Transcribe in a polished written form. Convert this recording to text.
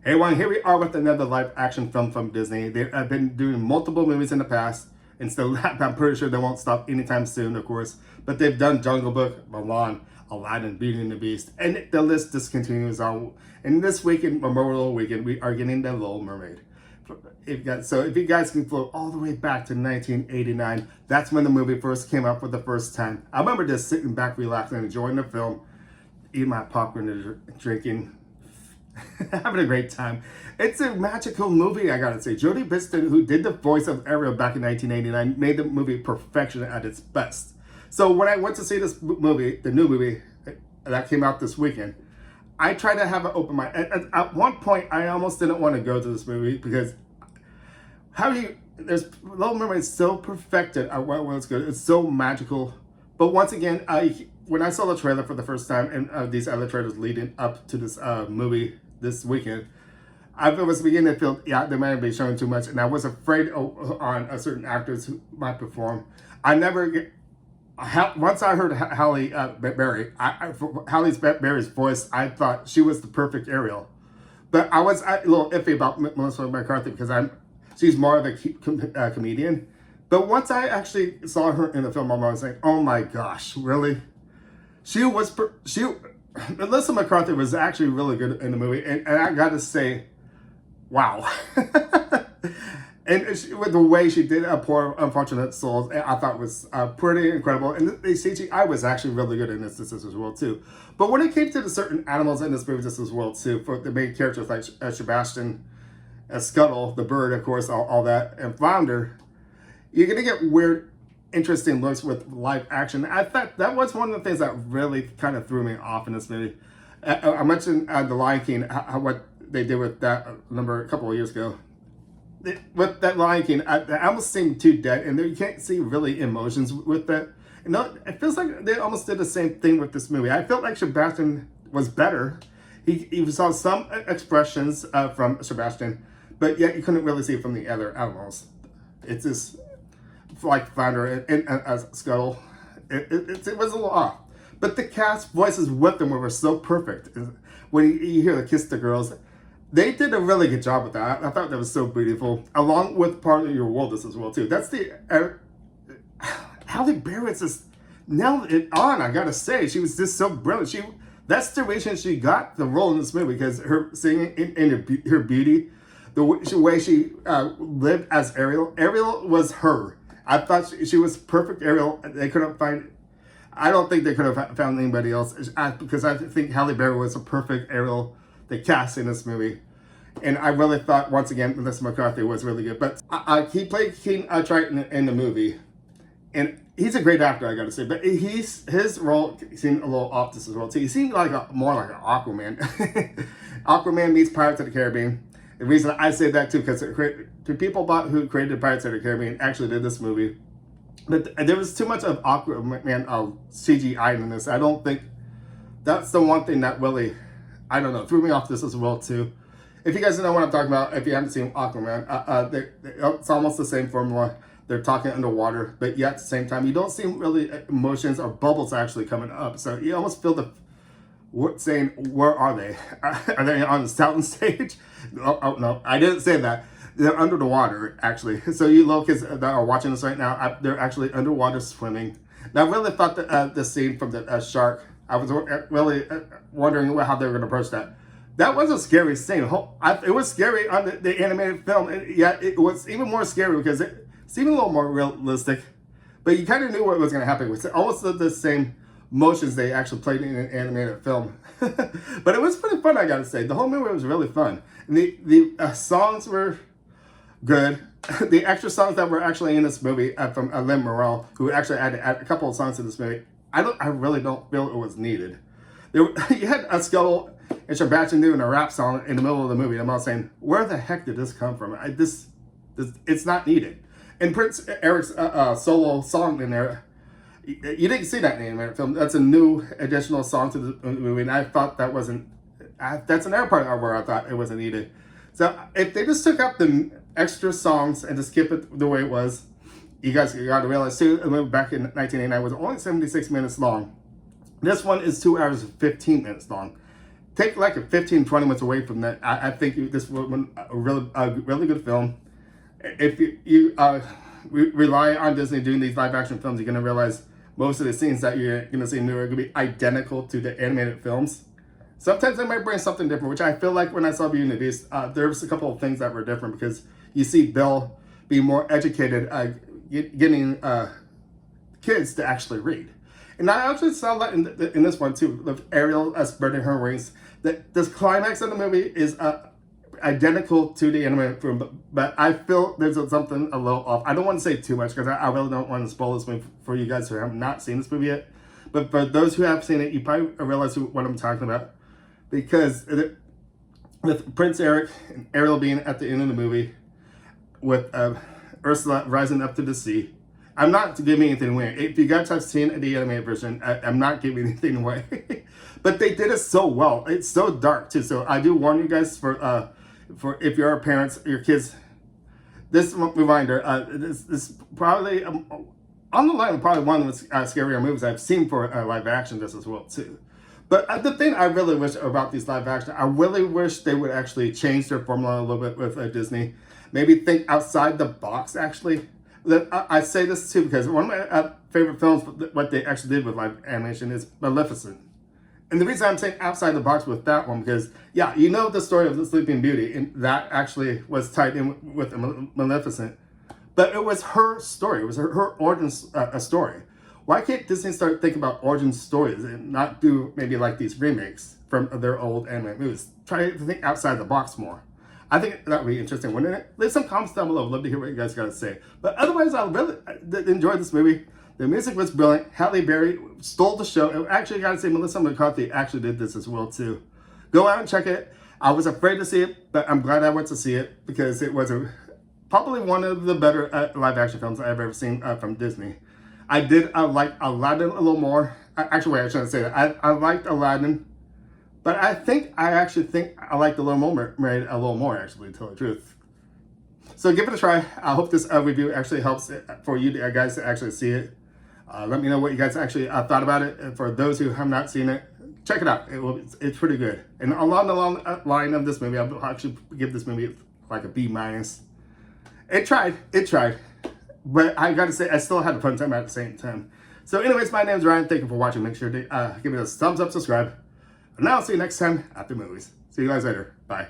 Hey everyone, here we are with another live action film from Disney. They have been doing multiple movies in the past, and still I'm pretty sure they won't stop anytime soon, of course. But they've done Jungle Book, Mulan, Aladdin, Beauty and the Beast, and the list just continues on. And this weekend, Memorial Weekend, we are getting the Little Mermaid. If you guys can float all the way back to 1989, that's when the movie first came out for the first time. I remember just sitting back, relaxing, enjoying the film, eating my popcorn and drinking. Having a great time. It's a magical movie, I gotta say. Jodie Biston, who did the voice of Ariel back in 1989, made the movie perfection at its best. So when I went to see this movie, the new movie that came out this weekend, I tried to have an open mind. At one point, I almost didn't want to go to this movie because there's Little Mermaid is so perfected at what it's good. It's so magical. But once again, when I saw the trailer for the first time and these other trailers leading up to this movie this weekend, I was beginning to feel, they might be showing too much, and I was afraid on certain actors who might perform. Once I heard Halle Bailey, Halle Bailey's voice, I thought she was the perfect Ariel. But I was a little iffy about Melissa McCarthy because she's more of a comedian. But once I actually saw her in the film, I was like, oh my gosh, really? Melissa McCarthy was actually really good in the movie, and I gotta say, wow. And with the way she did Poor Unfortunate Souls, I thought was pretty incredible. And the CGI was actually really good in this as well too. But when it came to the certain animals in this movie just as well too, for the main characters like Sebastian, Scuttle, the bird, of course, all that, and Flounder, you're gonna get weird, interesting looks with live action. I thought that was one of the things that really kind of threw me off in this movie. I mentioned The Lion King, what they did with that a couple of years ago. With that Lion King, I almost seemed too dead, and you can't see really emotions with that. You know, it feels like they almost did the same thing with this movie. I felt like Sebastian was better. He saw some expressions from Sebastian, but yet you couldn't really see it from the other animals. It's just like Flounder and Scuttle. It was a little off. But the cast voices with them were so perfect. When you hear the Kiss the Girls, they did a really good job with that. I thought that was so beautiful. Along with Part of Your World as well too. That's Halle Bailey just nailed it on, I gotta say. She was just so brilliant. That's the reason she got the role in this movie, because her singing and her beauty, the way she lived as Ariel. Ariel was her. I thought she was perfect Ariel. I don't think they could have found anybody else, because I think Halle Bailey was a perfect Ariel, the cast in this movie. And I really thought, once again, Melissa McCarthy was really good. But he played King Triton in the movie. And he's a great actor, I gotta say. But his role seemed a little off this as well, too. He seemed more like an Aquaman. Aquaman meets Pirates of the Caribbean. The reason I say that, too, because the people who created Pirates of the Caribbean actually did this movie. But there was too much of Aquaman CGI in this. I don't think that's the one thing that really, I don't know, threw me off this as well, too. If you guys know what I'm talking about, if you haven't seen Aquaman, it's almost the same formula. They're talking underwater, but yet at the same time, you don't see really emotions or bubbles actually coming up. So you almost feel saying, where are they? Are they on the sound stage? Oh, no, I didn't say that. They're under the water, actually. So you little kids that are watching this right now, they're actually underwater swimming. Now, I really thought that the scene from the shark, I was really wondering how they were going to approach that. That was a scary scene. It was scary on the animated film. And yeah, it was even more scary because it seemed a little more realistic. But you kind of knew what was going to happen. It was almost the same motions they actually played in an animated film. But it was pretty fun, I gotta say. The whole movie was really fun. And the songs were good. The extra songs that were actually in this movie from Lin-Manuel, who actually added a couple of songs to this movie, I really don't feel it was needed. You had a Scuttle and Sebastian doing a rap song in the middle of the movie. I'm not saying, where the heck did this come from? It's not needed. And Prince Eric's solo song in there, you didn't see that in the animated film. That's a new additional song to the movie, and I thought that wasn't. That's another part where I thought it wasn't needed. So if they just took out the extra songs and just keep it the way it was, you guys got to realize too. The movie back in 1989 was only 76 minutes long. This one is 2 hours and 15 minutes long. take like a 15, 20 minutes away from that. I think this was a really good film. If you rely on Disney doing these live action films, you're going to realize most of the scenes that you're going to see in the movie are going to be identical to the animated films. Sometimes they might bring something different, which I feel like when I saw Beauty and the Beast, there was a couple of things that were different because you see Bill being more educated, getting kids to actually read. And I actually saw that in this one too, with Ariel spreading her wings. That this climax of the movie is identical to the animated film, but I feel there's something a little off. I don't want to say too much because I really don't want to spoil this movie for you guys who have not seen this movie yet. But for those who have seen it, you probably realize what I'm talking about. Because with Prince Eric and Ariel being at the end of the movie, with Ursula rising up to the sea, I'm not giving anything away. If you guys have seen the animated version, I'm not giving anything away. But they did it so well. It's so dark too. So I do warn you guys for if you're parents, your kids. This reminder, this probably on the line of probably one of the scarier movies I've seen for live action. This as well too. But the thing I really wish about these live action, I really wish they would actually change their formula a little bit with Disney. Maybe think outside the box, actually. I say this too because one of my favorite films, what they actually did with live animation is Maleficent. And the reason I'm saying outside the box with that one, because, yeah, you know the story of the Sleeping Beauty, and that actually was tied in with Maleficent. But it was her story. It was her origin story. Why can't Disney start thinking about origin stories and not do maybe like these remakes from their old animated movies? Try to think outside the box more. I think that would be interesting, wouldn't it? Leave some comments down below. I'd love to hear what you guys got to say. But otherwise, I really enjoyed this movie. The music was brilliant. Halle Bailey stole the show. And actually, I got to say, Melissa McCarthy actually did this as well, too. Go out and check it. I was afraid to see it, but I'm glad I went to see it because it was probably one of the better live-action films I've ever seen from Disney. I did like Aladdin a little more. Actually, wait, I shouldn't say that. I liked Aladdin, but I actually think I liked the Little Mermaid a little more, actually, to tell the truth. So give it a try. I hope this review actually helps for you guys to actually see it. Let me know what you guys actually thought about it. And for those who have not seen it, check it out. It's pretty good. And along the line of this movie, I'll actually give this movie like a B-. It tried. But I gotta say, I still had a fun time at the same time. So anyways, my name is Ryan. Thank you for watching. Make sure to give it a thumbs up, subscribe. And I'll see you next time after movies. See you guys later. Bye.